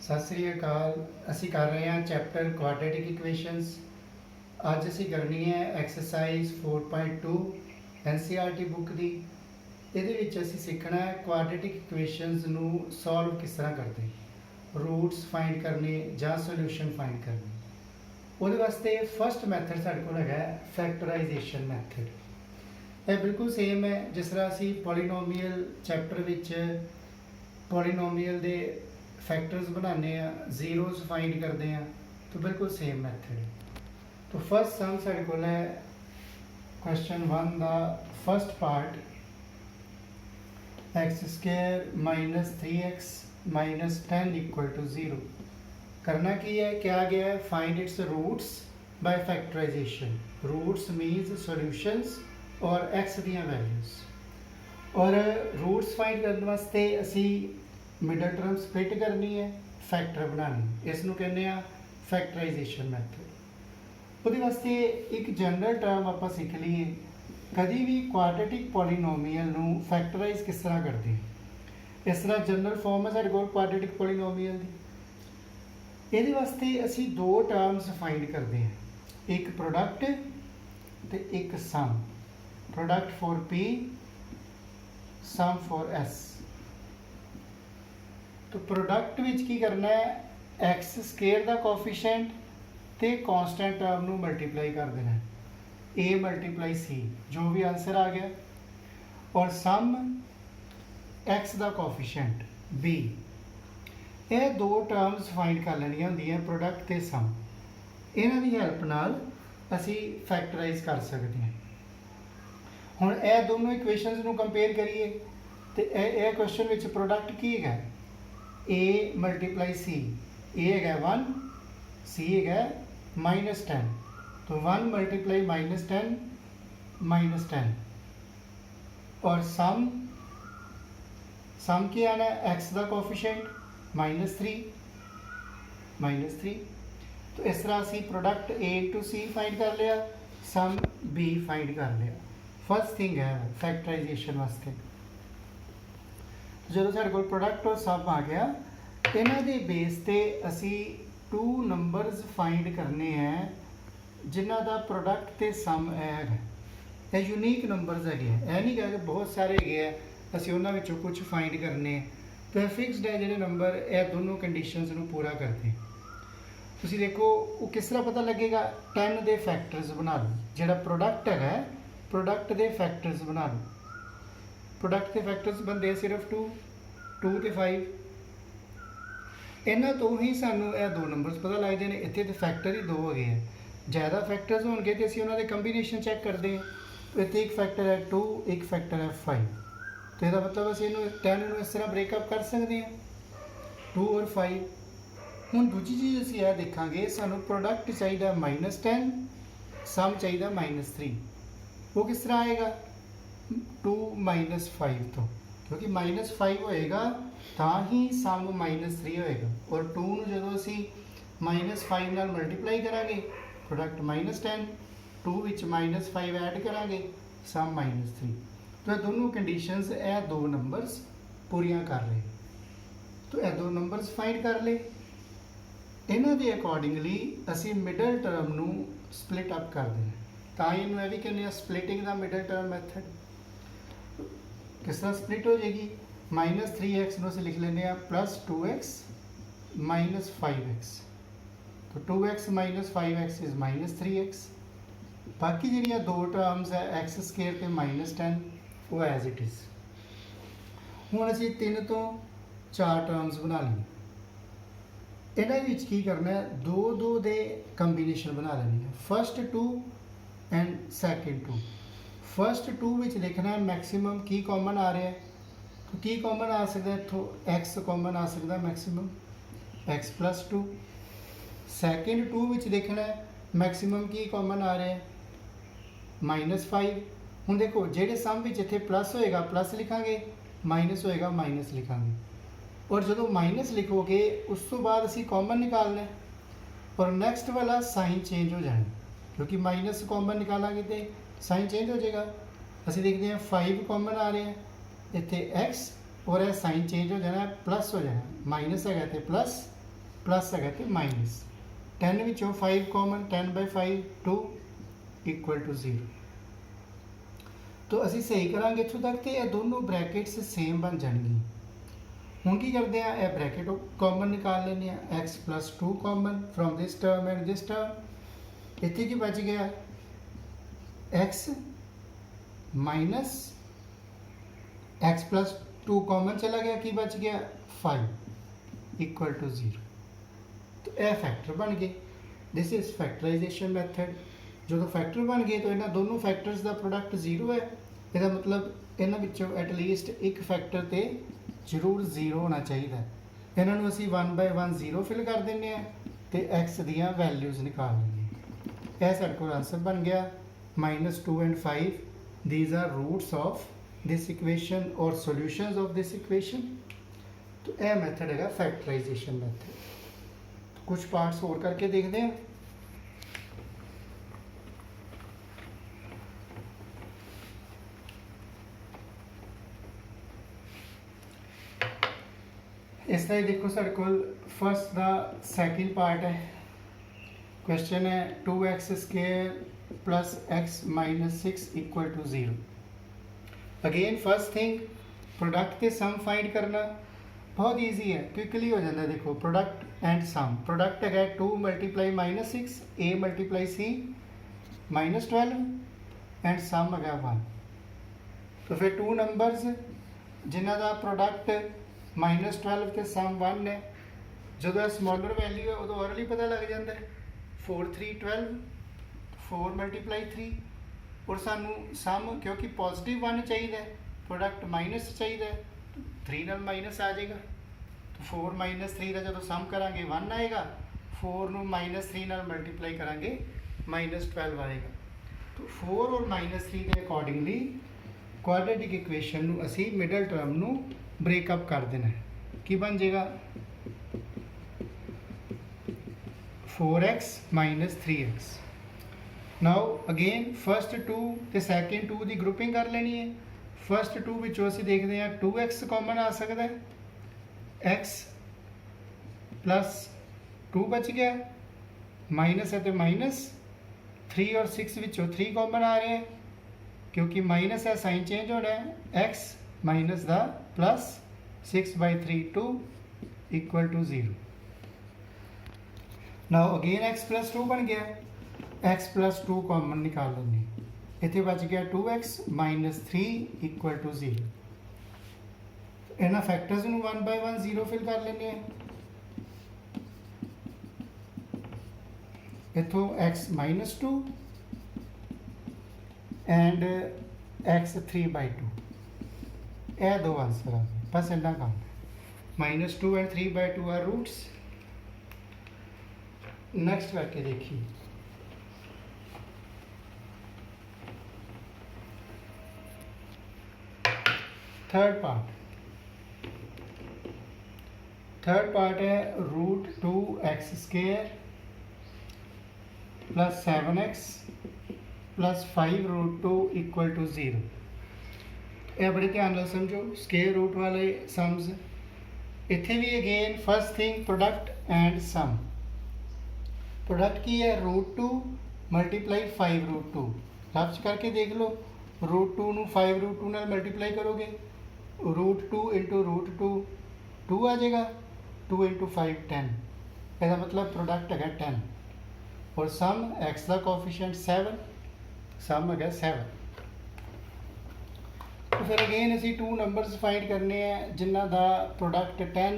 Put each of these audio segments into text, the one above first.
सत श्री अकाल। असी कर रहे हैं चैप्टर क्वाड्रेटिक इक्वेशंस। अज असी करनी है एक्सरसाइज 4.2 NCERT बुक की। ये असी सीखना है क्वाड्रेटिक इक्वेशंस नू सॉल्व किस तरह करते, रूट्स फाइंड करने या सोल्यूशन फाइंड करने। वो वास्ते फस्ट मैथड साढ़े को है फैक्टराइजेशन मैथड। यह बिल्कुल सेम है जिस तरह असी polynomial chapter which polynomial they factors बनाने, जीरोज फाइंड करते हैं, तो बिल्कुल सेम मैथड है। तो फर्स्ट सम साढ़े को है क्वेश्चन 1 का फर्स्ट पार्ट, x² - 3x - 10 = 0। करना की है, क्या गया है, find its roots by factorisation. Roots means solutions और x दियां वैल्यूज। और रूट्स फाइंड करने वास्ते असी मिडल टर्म स्प्लिट करनी है, फैक्टर बनानी, इसनों कहने आ फैक्टराइजेशन मैथड। वो वास्ते एक जनरल टर्म आप सीख लीए, कभी भी क्वाड्रेटिक पॉलीनोमीयल नू फैक्टराइज किस तरह करते हैं। इस तरह जनरल फॉर्म है साढ़े कोल क्वाड्रेटिक पॉलीनोमीयल की। ये वास्ते असी दो टर्म्स फाइंड करते हैं, एक प्रोडक्ट ते एक sum. Product for P, sum for S। तो प्रोडक्ट विच की करना है, x² का कोफिशिएंट ते कांस्टेंट टर्म नू मल्टीप्लाई कर देना है, a × c, जो भी आंसर आ गया। और सम x का कोफिशिएंट b। ये दो टर्म्स फाइंड कर लेनियां होंदियां, प्रोडक्ट ते सम। इन्हां दी हेल्प नाल असी फैक्टराइज कर सकते हैं। हुण ये दोनों इक्वेशनस नू कंपेयर करिए तो यह क्वेश्चन विच प्रोडक्ट की है, a × c। a है 1, c है -10, तो 1 × -10 -10। और सम की आना है x का कोफिशिएंट -3 -3। तो इस तरह असी प्रोडक्ट a × c फाइंड कर लिया, सम b फाइंड कर लिया। फर्स्ट थिंग है फैक्टराइजेशन वास्ते, जो साढ़े को प्रोडक्ट और सम आ गया, इन्हों के बेस पे असी 2 नंबरस फाइंड करने हैं जिन्हों का प्रोडक्ट ते सम है। ये यूनीक नंबरस है, यह नहीं कह कि बहुत सारे है असी उन्होंने विचों कुछ फाइंड करने। तो यह फिक्सड है जोड़े नंबर, यह दोनों कंडीशनस नू पूरा करते हैं। तुसी देखो वो किस तरह पता लगेगा, 10 के फैक्टर्स बना लो, जोड़ा प्रोडक्ट है प्रोडक्ट के फैक्टर्स बना लो। प्रोडक्ट के फैक्टर्स बनते सिर्फ 2 ते 5। इन्हों तो ही सानू यह दो नंबर्स पता लगते हैं। इतने तो फैक्टर ही दो हो गए हैं, ज़्यादा फैक्टर्स होंगे तो असी उन्होंने कंबीनेशन चैक करते हैं। इतने एक फैक्टर है 2, एक फैक्टर है 5। तो यह मतलब असी 10 इस तरह ब्रेकअप कर सकते हैं, 2 और 5। हुण दूजी चीज़ असी यह देखांगे, सानू प्रोडक्ट चाहिए -10, सम चाहिए -3। वो किस तरह आएगा, 2 - 5 तो, क्योंकि -5 होएगा तो ही सम -3 होएगा। और 2 जो असी -5 नाल मल्टीप्लाई करांगे, प्रोडक्ट -10, 2 विच -5 ऐड करांगे, सम -3। तो ये दोनों कंडीशनस यह दो नंबरस पूरियां कर रहे। तो यह दो नंबरस फाइंड कर ले। इन्हों के अकॉर्डिंगली असी मिडल टर्म नू स्प्लिट अप कर देना, तो इनू यह भी कहने splitting the middle term method. किस तरह स्प्लिट हो जाएगी, -3x नू असीं लिख लेने +2x - 5x। तो 2x - 5x इज़ -3x। बाकी जी दो टर्म्स है x² ते -10, वो एज इट इज़। हुण असीं 3 तो 4 टर्म्स बना ली। इन्हां विच की करना है, 2 दे कंबीनेशन बना लेनी है, फर्स्ट 2 एंड सैकेंड 2। फर्स्ट 2 विच देखना है मैक्सीमम की कॉमन आ रहा है, तो की कॉमन आ सकता है इतों, x कॉमन आ सकता है मैक्सीमम, x + 2। सैकेंड 2 विच देखना है मैक्सीमम की कॉमन आ रहा है, -5। हुण देखो जेडे सम विच इत्थे प्लस होएगा प्लस लिखांगे, माइनस होएगा माइनस लिखांगे। और जो माइनस लिखोगे उस तो बाद असी कॉमन निकालना है, और नैक्सट वाला साइन चेंज हो जाए, क्योंकि माइनस कॉमन निकालांगे तो साइन चेंज हो जाएगा। असी देखते हैं 5 कॉमन आ रहे हैं, इतने x और यह साइन चेंज हो जाना, प्लस हो जाना, माइनस है तो प्लस प्लस है तो माइनस 10 विचों 5 कॉमन 10/5 2 इक्वल टू 0। तो असी सही करांगे इत्थों तक तो यह दोनों ब्रैकेट्स सेम बन जाएंगी। हुण की करते हैं, यह ब्रैकेट कॉमन निकाल लेने हैं, x + 2 common from this term and this term. इत्थे की बच गया x माइनस x + 2 कॉमन चला गया, की बच गया 5 इक्वल टू 0। तो यह फैक्टर बन गए। This is factorisation method. जो फैक्टर बन गए तो इन्होंने दोनों फैक्टर्स का प्रोडक्ट 0 है। इसका मतलब इन्हों विचों एटलीस्ट एक फैक्टर तो जरूर 0 होना चाहिए। इन्हों असी 1/1 0 फिल कर दें तो एक्स दियाँ वैल्यूज़ निकाल लेंगे। यह साढ़े को आंसर बन गया -2 and 5। These are roots of this equation और सॉल्यूशंस ऑफ दिस इक्वेशन। तो यह मैथड है फैक्टराइजेशन मैथड। कुछ पार्ट्स और करके देखते हैं। इस तरह देखो साढ़े को फर्स्ट का सैकेंड पार्ट है। क्वेश्चन है 2x² + x - 6 equal to 0। Again first thing product के सम फाइंड करना बहुत ईजी है, क्विकली हो जाता है। देखो प्रोडक्ट एंड सम, प्रोडक्ट है 2 × -6 a × c -12 एंड सम है 1। तो फिर 2 नंबर्स जिन्हों का प्रोडक्ट -12 तो सम 1 है। जो स्मॉलर वैल्यू है उदों अर्ली पता लग जाता है। 4 3 12 4 × 3 और सानू सम क्योंकि पॉजिटिव 1 चाहिए, प्रोडक्ट माइनस चाहिए, तो 3 नाल माइनस आ जाएगा। तो 4 - 3 का जो सम करांगे 1 आएगा, 4 नू -3 नाल मल्टीप्लाई करांगे -12 आएगा। तो 4 और -3 के अकॉर्डिंगली क्वाड्रेटिक इक्वेशन नू असी मिडल टर्म नू ब्रेकअप कर देना है। की बन जाएगा 4x - 3x। Now again first 2 तो सैकेंड 2 की ग्रुपिंग कर लेनी है। फर्स्ट 2 विचों असीं देखते हैं 2x कॉमन आ सकता है, x + 2 बच गया, माइनस है तो -3 और 6 विचों 3 कॉमन आ रहे हैं क्योंकि माइनस है, साइन चेंज होना है, x माइनस का plus 6/3 2 equal to 0। Now again x + 2 बन गया, x + 2 कॉमन निकाल लेंगे, इतने बच गया 2x - 3 इक्वल टू 0। इन्होंने फैक्टर्स में 1/1 0 फिल कर लेने हैं। इतों x - 2 एंड x 3/2, यह 2 आंसर आ गए। बस इतना काम है। -2 एंड 3/2 आर रूट्स। नेक्स्ट करके देखिए। थर्ड पार्ट है √2x² + 7x + 5√2 इक्वल टू 0। यह बड़े ध्यान नाल समझो, स्केयर रूट वाले सम्स। इत्थे भी again first thing product and sum. Product की है √2 × 5√2। रफ करके देख लो, √2 नू 5√2 नाल मल्टीप्लाई करोगे, √2 × √2 2 आ जाएगा, 2 × 5 10। इसका मतलब प्रोडक्ट है 10 और सम x का कोफिशिएंट 7, सम है 7। तो फिर अगेन असी 2 नंबर्स फाइंड करने हैं जिन्हों का प्रोडक्ट 10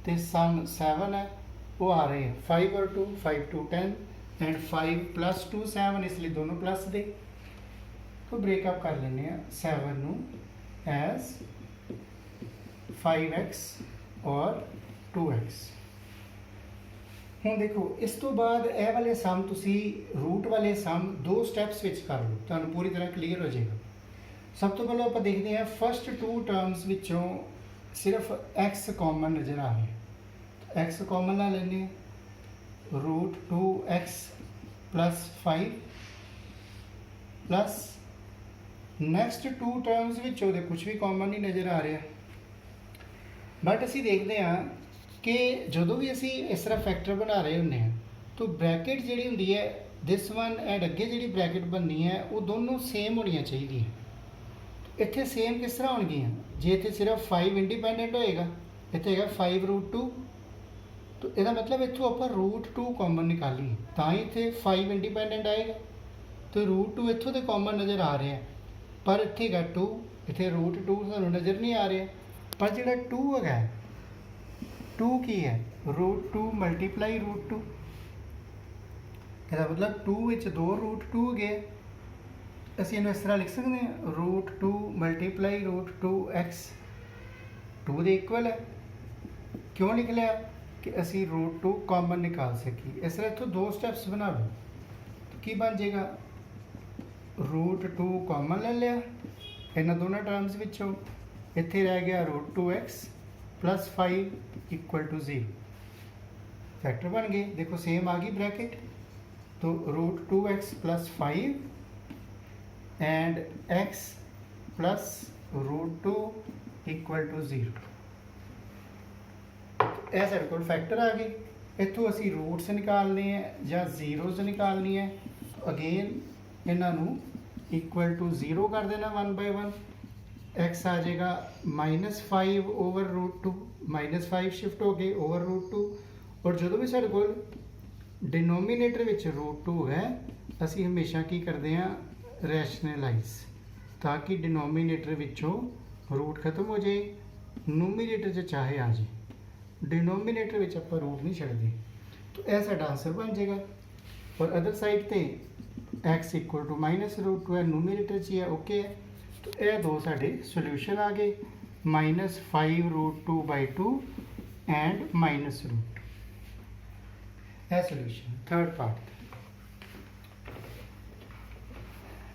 तो सम 7 है। वो आ रहे हैं 5 और 2 5 2 10 एंड 5 + 2 7, इसलिए दोनों प्लस दे। तो ब्रेकअप कर लेने हैं 7 नू एज 5x और 2x। ਹੁਣ देखो इस तो बाद यह वाले सम तुसी रूट वाले सम 2 स्टैप्स विच कर लो, तुहानू पूरी तरह क्लीयर हो जाएगा। सब तो पहले आप देखते हैं फर्स्ट 2 टर्म्स विचों सिर्फ x कॉमन नज़र आ रहा है। x कॉमन ला लेने, √2x + 5 प्लस नैक्सट 2 टर्म्स विचों कुछ भी कॉमन नहीं नज़र आ रहा। बट असी देखते हैं कि ਜਦੋਂ ਵੀ ਅਸੀਂ ਇਸ ਤਰ੍ਹਾਂ ਫੈਕਟਰ ਬਣਾ ਰਹੇ ਹੁੰਦੇ ਹਾਂ ਤਾਂ ਬ੍ਰੈਕਟ ਜਿਹੜੀ ਹੁੰਦੀ ਹੈ ਦਿਸ ਵਨ ਐਂਡ ਅੱਗੇ ਜਿਹੜੀ ਬ੍ਰੈਕਟ ਬਣਨੀ ਹੈ ਉਹ ਦੋਨੋਂ ਸੇਮ ਹੋਣੀਆਂ ਚਾਹੀਦੀਆਂ। ਇੱਥੇ ਸੇਮ ਕਿਸ ਤਰ੍ਹਾਂ ਹੋਣਗੀਆਂ? ਜੇ ਇੱਥੇ ਸਿਰਫ 5 ਇੰਡੀਪੈਂਡੈਂਟ ਹੋਏਗਾ, ਇੱਥੇ ਹੈਗਾ 5√2, तो ਇਹਦਾ ਮਤਲਬ ਇੱਥੋਂ ਆਪਾਂ √2 ਕਾਮਨ ਨਿਕਾਲੀਏ ਤਾਂ ਹੀ ਇੱਥੇ 5 ਇੰਡੀਪੈਂਡੈਂਟ ਆਏਗਾ। ਤੇ √2 ਇੱਥੋਂ ਤੇ ਕਾਮਨ ਨਜ਼ਰ ਆ ਰਿਹਾ, ਪਰ ਇੱਥੇ ਹੈਗਾ 2, ਇੱਥੇ √2 ਸਾਨੂੰ ਨਜ਼ਰ ਨਹੀਂ ਆ ਰਿਹਾ। ਪਰ ਜਿਹੜਾ 2 ਹੈਗਾ, 2 ਕੀ ਹੈ? √2 ਮਲਟੀਪਲਾਈ √2। ਇਹਦਾ ਮਤਲਬ 2 ਵਿੱਚ 2 √2 ਹੋ ਗਏ। ਅਸੀਂ ਇਹਨੂੰ ਇਸ ਤਰ੍ਹਾਂ ਲਿਖ ਸਕਦੇ ਹਾਂ, √2 ਮਲਟੀਪਲਾਈ √2x 2 ਦੇ ਇਕੁਅਲ ਹੈ। ਕਿਉਂ ਲਿਖ ਲਿਆ? कि असी √2 कॉमन निकाल सकी। इस तरह इतों 2 स्टैप्स बना लो तो की बन जाएगा, √2 कॉमन ले लिया इन्होंने दोनों टर्म्स विचों, इत्थे रह गया √2x + 5 = 0। फैक्टर बन गए, देखो सेम आ गई ब्रैकेट। तो √2x + 5 एंड x + √2 = 0। ਇਹ ਸਾਡੇ ਕੋਲ ਫੈਕਟਰ ਆ ਗਏ। ਇੱਥੋਂ ਅਸੀਂ ਰੂਟਸ ਨਿਕਾਲਨੇ ਹੈ ਜਾਂ ਜ਼ੀਰੋਜ਼ ਨਿਕਾਲਨੀ ਹੈ। ਅਗੇਨ ਇਹਨਾਂ ਨੂੰ ਇਕੁਅਲ ਟੂ 0 ਕਰ ਦੇਣਾ 1/1। x ਆ ਜਾਏਗਾ -5/√2, -5 ਸ਼ਿਫਟ ਹੋ ਗਏ /√2। ਔਰ ਜਦੋਂ ਵੀ ਸਾਡੇ ਕੋਲ ਡਿਨੋਮੀਨੇਟਰ ਵਿੱਚ √2 ਹੈ, ਅਸੀਂ ਹਮੇਸ਼ਾ ਕੀ ਕਰਦੇ ਹਾਂ? ਰੈਸ਼ਨਲਾਈਜ਼, ਤਾਂ ਕਿ ਡਿਨੋਮੀਨੇਟਰ ਵਿੱਚੋਂ रूट खत्म हो जाए, ਨੂਮੀਨੇਟਰ 'ਚ ਚਾਹੇ ਆ ਜਾਏ, डिनोमीनेटर में आप रूट नहीं छड़ते। तो यह साडा आंसर बन जाएगा। और अदर साइड पे x = -√2 है, नूमीनेटर च है, ओके है। तो यह दो साडे सोल्यूशन आ गए, -5√2/2 एंड -√2। यह solution third part.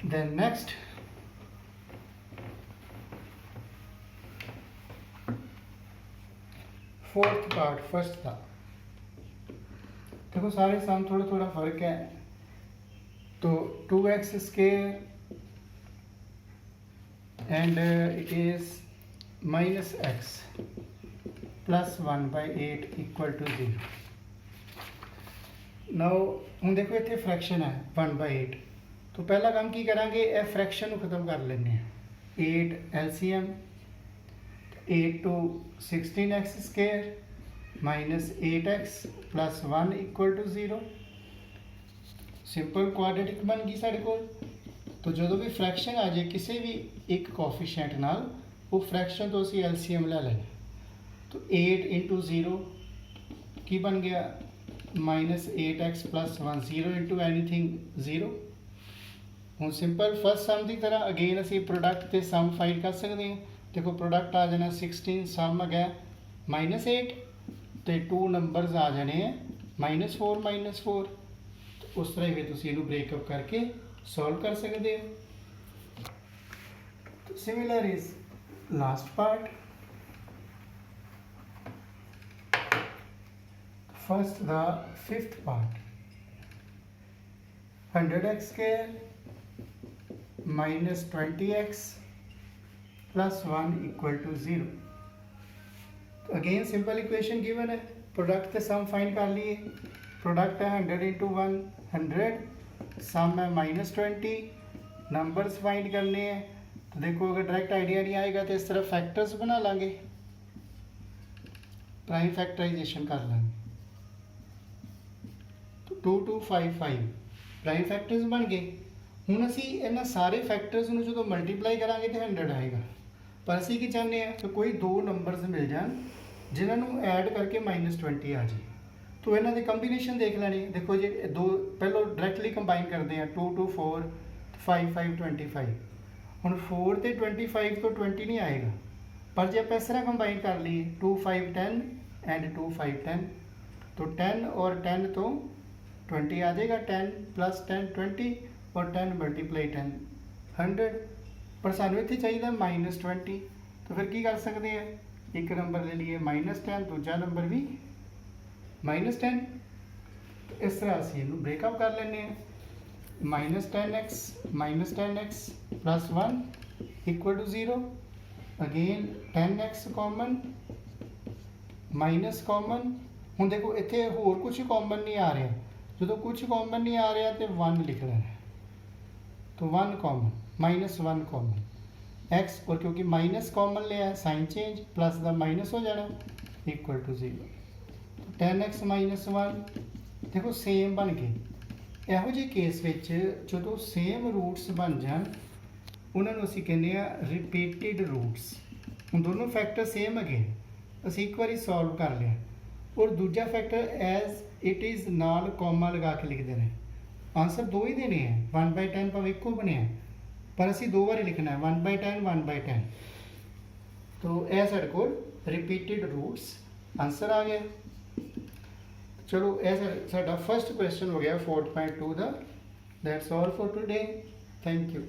Then next fourth part first था। देखो सारे सम थोड़ा थोड़ा फर्क है। तो 2x² and it is -x + 1/8 = 0। Now हम देखो इतने फ्रैक्शन है 1/8। तो पहला काम की करांगे, यह फ्रैक्शन को खत्म कर लेने। 8 LCM 8 to 16x² -8x + 1 = 0। Simple quadratic बन गई साढ़े को। तो जो भी फ्रैक्शन आ जाए किसी भी एक कोफिशिएंट नाल, वो फ्रैक्शन तो असी LCM ले लें। तो 8 × 0 की बन गया -8x + 1, 0 × एनीथिंग 0। हूँ सिंपल फर्स्ट सम की तरह अगेन असी प्रोडक्ट ते सम फाइंड कर सकते हैं। देखो प्रोडक्ट आ जाना 16, सम है -8, तो 2 नंबरस आ जाने हैं -4 -4। तो उस तरह फिर तुम इनू ब्रेकअप करके सॉल्व कर सकते हो। तो similar is last part. First the fifth part, 100x² -20x + 1 = 0। तो अगेन सिंपल इक्वेशन गिवन है, प्रोडक्ट के सम फाइंड कर लिए। प्रोडक्ट है 100 × 1 100, सम है -20, नंबर्स फाइंड करने हैं। तो देखो अगर डायरेक्ट आइडिया नहीं आएगा तो इस तरह फैक्टर्स बना लांगे, प्राइम फैक्टराइजेशन कर लेंगे। तो 2 2 5 5 प्राइम फैक्टर्स बन गए। ਹੁਣ ਅਸੀਂ ਇਹਨਾਂ ਸਾਰੇ ਫੈਕਟਰਸ ਨੂੰ ਜਦੋਂ ਮਲਟੀਪਲਾਈ ਕਰਾਂਗੇ ਤੇ 100 ਆਏਗਾ। ਪਰ ਅਸੀਂ ਕੀ ਚਾਹੁੰਦੇ ਆ ਕਿ ਕੋਈ ਦੋ ਨੰਬਰਸ ਮਿਲ ਜਾਣ ਜਿਨ੍ਹਾਂ ਨੂੰ ਐਡ ਕਰਕੇ -20 ਆ ਜਾਏ। तो ਇਹਨਾਂ ਦੇ ਕੰਬੀਨੇਸ਼ਨ ਦੇਖ ਲੈਣੀ। ਦੇਖੋ ਜੇ ਦੋ ਪਹਿਲਾਂ ਡਾਇਰੈਕਟਲੀ ਕੰਬਾਈਨ ਕਰਦੇ ਆ, 2 2 4 5 5 25। ਹੁਣ 4 ਤੇ 25 ਤੋਂ 20 ਨਹੀਂ ਆਏਗਾ, ਪਰ ਜੇ ਆਪਾਂ ਇਸ ਤਰ੍ਹਾਂ ਕੰਬਾਈਨ ਕਰ ਲਈਏ 2 5 10 एंड 2 5 10, तो 10 और 10 तो 20 आ जाएगा। 10 + 10 20 और 10 × 10 100। पर सानू इत्थे चाहिए -20, तो फिर की कर सकते हैं, एक नंबर ले लिए -10, दूजा नंबर भी -10। तो इस तरह असीं इहनूं ब्रेकअप कर लेने हैं। -10x + 1 = 0। Again 10x common minus common. ਹੁਣ ਦੇਖੋ ਇੱਥੇ ਹੋਰ ਕੁਝ ਕਾਮਨ ਨਹੀਂ ਆ ਰਿਹਾ, ਜਦੋਂ ਕੁਝ ਕਾਮਨ ਨਹੀਂ ਆ ਰਿਹਾ ਤੇ 1 ਲਿਖ ਲੈਣਾ ਹੈ। तो 1 कॉमन -1 कॉमन एक्स, और क्योंकि माइनस कॉमन लिया है साइन चेंज प्लस का माइनस हो जाना इक्वल टू 0। तो 10x -1 देखो सेम बन गए। ਇਹੋ ਜਿਹੇ ਕੇਸ ਵਿੱਚ ਜਦੋਂ ਸੇਮ ਰੂਟਸ ਬਣ ਜਾਣ ਉਹਨਾਂ ਨੂੰ ਅਸੀਂ ਕਹਿੰਦੇ ਆ ਰਿਪੀਟਿਡ ਰੂਟਸ। ਹੁਣ ਦੋਨੋਂ ਫੈਕਟਰ ਸੇਮ ਹੈਗੇ, ਅਸੀਂ ਇੱਕ ਵਾਰੀ ਸੋਲਵ ਕਰ ਲਿਆ, ਔਰ ਦੂਜਾ ਫੈਕਟਰ ਐਜ਼ ਇਟ ਇਜ਼ ਨਾਲ ਕੌਮਾ ਲਗਾ ਕੇ ਲਿਖਦੇ ਨੇ। आंसर दो ही देने हैं, 1/10 भाव एक को बने हैं, पर असी दो बार लिखना है 1/10 1/10। तो यह साढ़े को रिपीटिड रूट्स आंसर आ गया। चलो यह साढ़ा फर्स्ट क्वेश्चन हो गया 4.2 का। That's all for today, thank you.